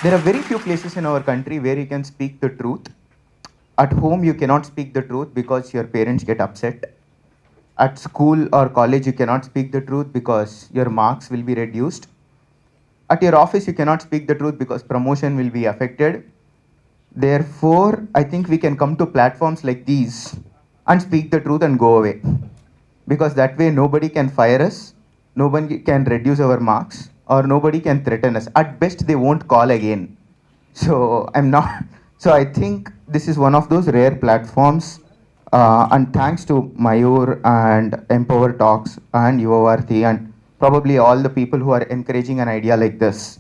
There are very few places in our country where you can speak the truth. At home, you cannot speak the truth because your parents get upset. At school or college, you cannot speak the truth because your marks will be reduced. At your office, you cannot speak the truth because promotion will be affected. Therefore, I think we can come to platforms like these and speak the truth and go away. Because that way, nobody can fire us, nobody can reduce our marks, or nobody can threaten us. At best, they won't call again. So I'm not. So I think this is one of those rare platforms. And thanks to Mayur and Empower Talks and Yuvavarthi and probably all the people who are encouraging an idea like this.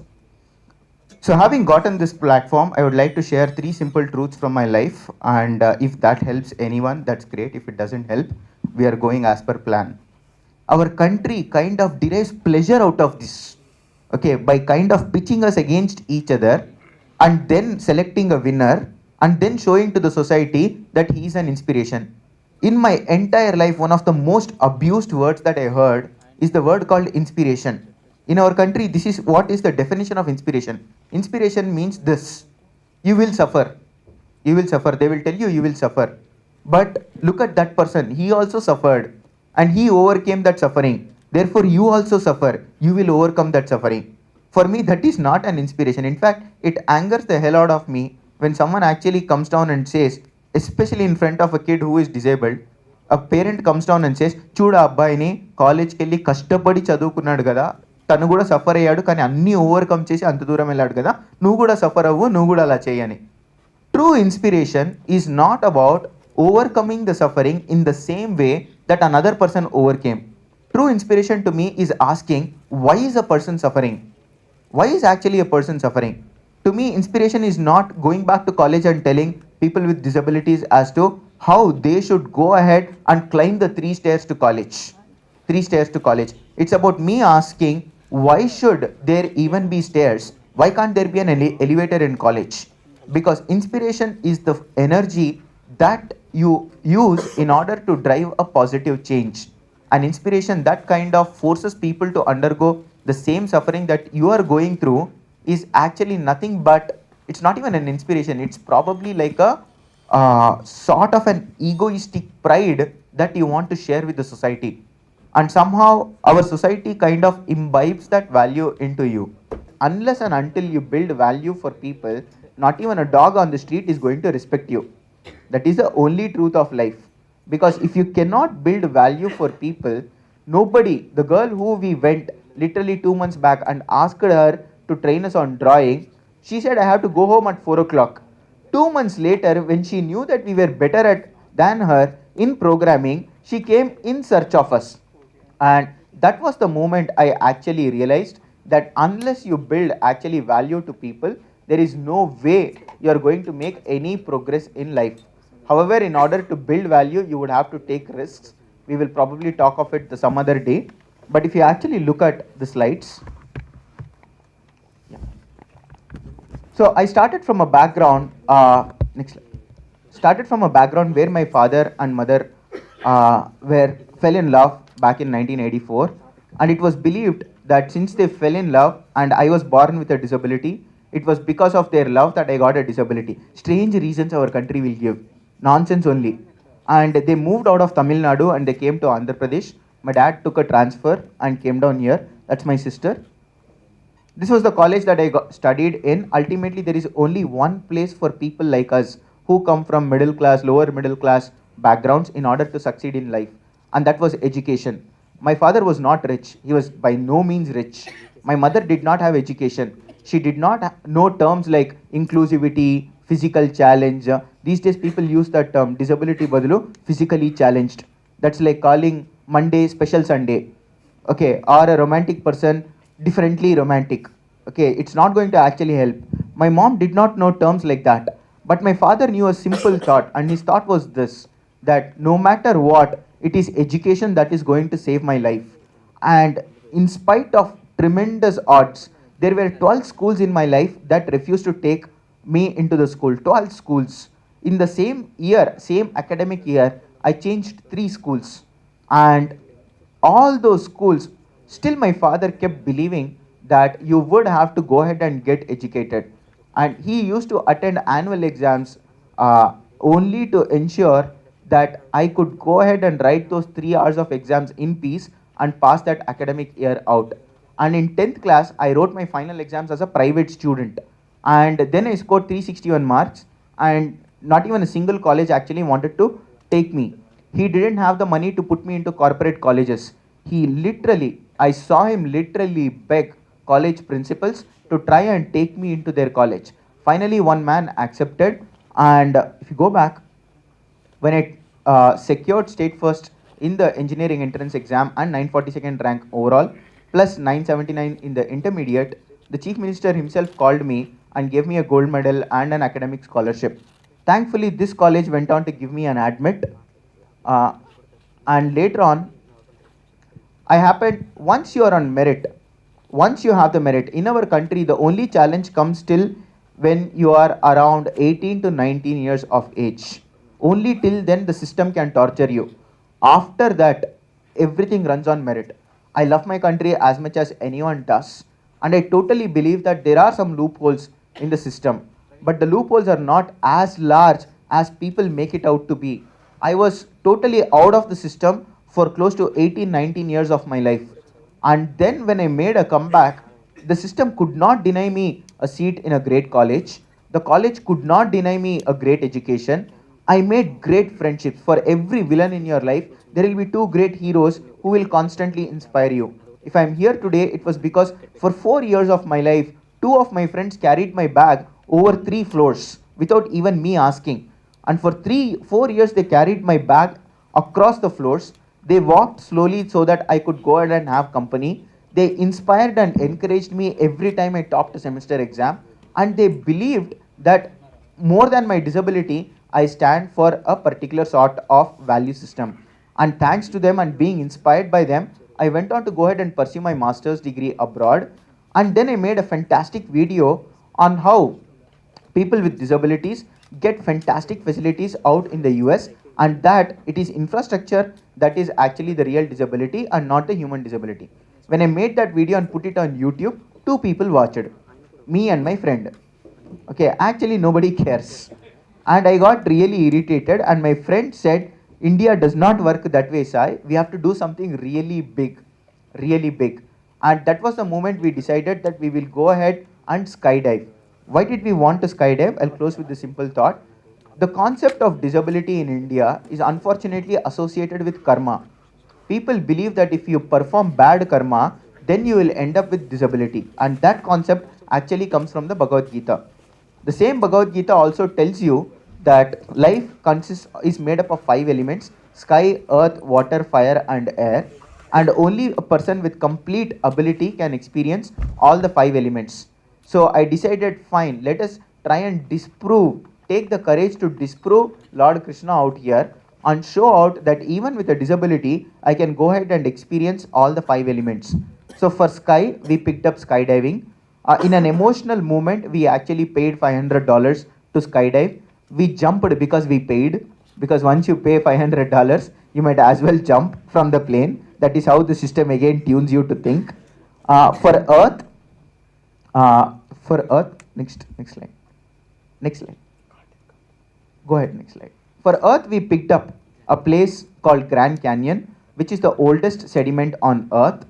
So, having gotten this platform, I would like to share three simple truths from my life. And if that helps anyone, that's great. If it doesn't help, we are going as per plan. Our country kind of derives pleasure out of this, okay, by kind of pitching us against each other and then selecting a winner and then showing to the society that he is an inspiration. In my entire life, one of the most abused words that I heard is the word called inspiration. In our country, this is what is the definition of inspiration. Inspiration means this: you will suffer. You will suffer. They will tell you you will suffer. But look at that person. He also suffered and he overcame that suffering. Therefore, you also suffer. You will overcome that suffering. For me, that is not an inspiration. In fact, it angers the hell out of me when someone actually comes down and says, especially in front of a kid who is disabled, a parent comes down and says, చూడు ఆ అబ్బాయిని కాలేజ్కి వెళ్ళి కష్టపడి చదువుకున్నాడు కదా, తను కూడా సఫర్ అయ్యాడు కానీ అన్నీ ఓవర్కమ్ చేసి అంత దూరం వెళ్ళాడు కదా, నువ్వు కూడా సఫర్ అవ్వు, నువ్వు కూడా అలా చేయని. True inspiration is not about overcoming the suffering in the same way that another person overcame. True inspiration to me is asking, why is a person suffering? Why is actually a person suffering? To me, inspiration is not going back to college and telling people with disabilities as to how they should go ahead and climb the 3 stairs to college. 3 stairs to college. It's about me asking, why should there even be stairs? Why can't there be an elevator in college? Because inspiration is the energy that you use in order to drive a positive change. An inspiration that kind of forces people to undergo the same suffering that you are going through is actually nothing but, it's not even an inspiration, it's probably like a sort of an egoistic pride that you want to share with the society. And somehow our society kind of imbibes that value into you. Unless and until you build value for people, not even a dog on the street is going to respect you. That is the only truth of life. Because if you cannot build value for people, nobody, the girl who we went literally 2 months back and asked her to train us on drawing, she said, I have to go home at 4 o'clock. 2 months later, when she knew that we were better at than her in programming, she came in search of us. And that was the moment I actually realized that unless you build actually value to people, there is no way you are going to make any progress in life. However, in order to build value, you would have to take risks. We will probably talk of it some other day. But if you actually look at the slides, yeah. So I started from a background, next slide. Started from a background where my father and mother fell in love back in 1984, and it was believed that since they fell in love and I was born with a disability, it was because of their love that I got a disability. Strange reasons our country will give. Nonsense only. And they moved out of Tamil Nadu and they came to Andhra Pradesh. My dad took a transfer and came down here. That's my sister. This was the college that I studied in. Ultimately, there is only one place for people like us who come from middle class, lower middle class backgrounds in order to succeed in life. And that was education. My father was not rich. He was by no means rich. My mother did not have education. She did not know terms like inclusivity, physical challenge. These days people use that term, disability badalu, physically challenged. That's like calling Monday special Sunday. Okay, or a romantic person differently romantic. Okay, it's not going to actually help. My mom did not know terms like that. But my father knew a simple thought, and his thought was this: that no matter what, it is education that is going to save my life. And in spite of tremendous odds, there were 12 schools in my life that refused to take me into the school. 12 schools. In the same year, same academic year, I changed 3 schools. And all those schools, still my father kept believing that you would have to go ahead and get educated. And he used to attend annual exams only to ensure that I could go ahead and write those 3 hours of exams in peace and pass that academic year out. And in 10th class, I wrote my final exams as a private student. And then I scored 361 marks, and not even a single college actually wanted to take me. He didn't have the money to put me into corporate colleges. He literally, I saw him literally beg college principals to try and take me into their college. Finally, one man accepted, and if you go back, when I secured state first in the engineering entrance exam and 942nd rank overall, plus 979 in the intermediate, the chief minister himself called me and gave me a gold medal and an academic scholarship. Thankfully, this college went on to give me an admit, uh, and later on, I happened, once you are on merit, once you have the merit, in our country, the only challenge comes till when you are around 18 to 19 years of age. Only till then the system can torture you. After that, everything runs on merit. I love my country as much as anyone does, and I totally believe that there are some loopholes in the system, but the loopholes are not as large as people make it out to be. I was totally out of the system for close to 18, 19 years of my life. And then when I made a comeback, the system could not deny me a seat in a great college. The college could not deny me a great education. I made great friendships. For every villain in your life, there will be two great heroes who will constantly inspire you. If I'm here today, it was because for 4 years of my life, two of my friends carried my bag over 3 floors without even me asking. And for 4 years, they carried my bag across the floors. They walked slowly so that I could go ahead and have company. They inspired and encouraged me every time I topped a semester exam. And they believed that more than my disability, I stand for a particular sort of value system. And thanks to them and being inspired by them, I went on to go ahead and pursue my master's degree abroad. And then I made a fantastic video on how people with disabilities get fantastic facilities out in the US, and that it is infrastructure that is actually the real disability and not the human disability. When I made that video and put it on YouTube, two people watched, me and my friend. Okay, actually nobody cares. And I got really irritated, and my friend said, India does not work that way, Sai. We have to do something really big, really big. And that was the moment we decided that we will go ahead and skydive. Why did we want to skydive? I'll close with the simple thought. The concept of disability in India is unfortunately associated with karma. People believe that if you perform bad karma, then you will end up with disability. And that concept actually comes from the Bhagavad Gita. The same Bhagavad Gita also tells you that life is made up of 5 elements: sky, earth, water, fire, and air. And only a person with complete ability can experience all the 5 elements. So I decided, fine, let us try and disprove, take the courage to disprove Lord Krishna out here and show out that even with a disability, I can go ahead and experience all the 5 elements. So for sky, we picked up skydiving. In an emotional moment, we actually paid $500 to skydive. We jumped because we paid, because once you pay $500, you might as well jump from the plane. That is how the system again tunes you to think. For Earth, next slide. Next slide. Go ahead, next slide. For Earth, we picked up a place called Grand Canyon, which is the oldest sediment on Earth.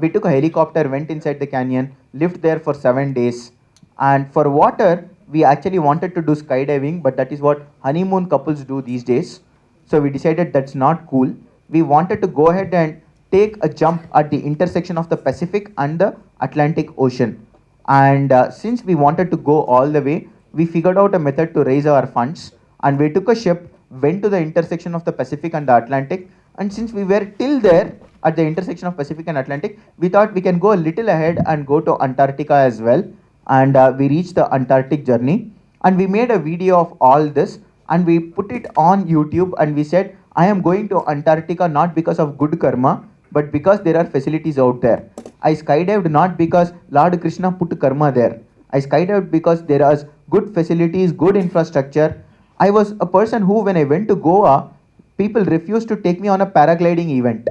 We took a helicopter, went inside the canyon, lived there for 7 days. And for water, we actually wanted to do skydiving, but that is what honeymoon couples do these days. So we decided that's not cool. We wanted to go ahead and take a jump at the intersection of the Pacific and the Atlantic Ocean. And since we wanted to go all the way, we figured out a method to raise our funds, and we took a ship, went to the intersection of the Pacific and the Atlantic. And since we were till there at the intersection of Pacific and Atlantic, we thought we can go a little ahead and go to Antarctica as well. And we reached the Antarctic journey, and we made a video of all this, and we put it on YouTube, and we said, I am going to Antarctica not because of good karma, but because there are facilities out there. I skydived not because Lord Krishna put karma there. I skydived because there are good facilities, good infrastructure. I was a person who, when I went to Goa, people refused to take me on a paragliding event.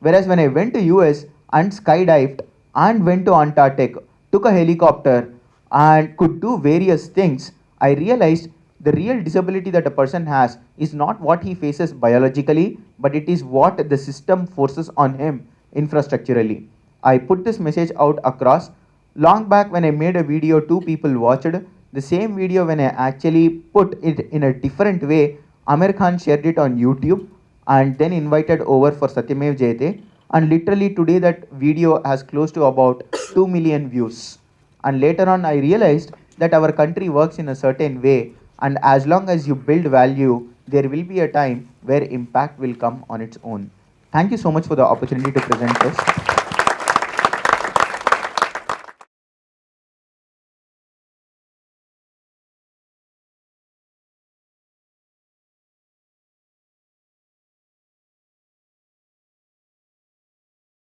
Whereas when I went to US and skydived and went to Antarctic, took a helicopter and could do various things, I realized the real disability that a person has is not what he faces biologically, but it is what the system forces on him infrastructurally. I put this message out across. Long back when I made a video, two people watched. The same video, when I actually put it in a different way, Amir Khan shared it on YouTube and then invited over for Satyamev Jayate. And literally today that video has close to about 2 million views. And later on, I realized that our country works in a certain way, and as long as you build value, there will be a time where impact will come on its own. Thank you so much for the opportunity to present this.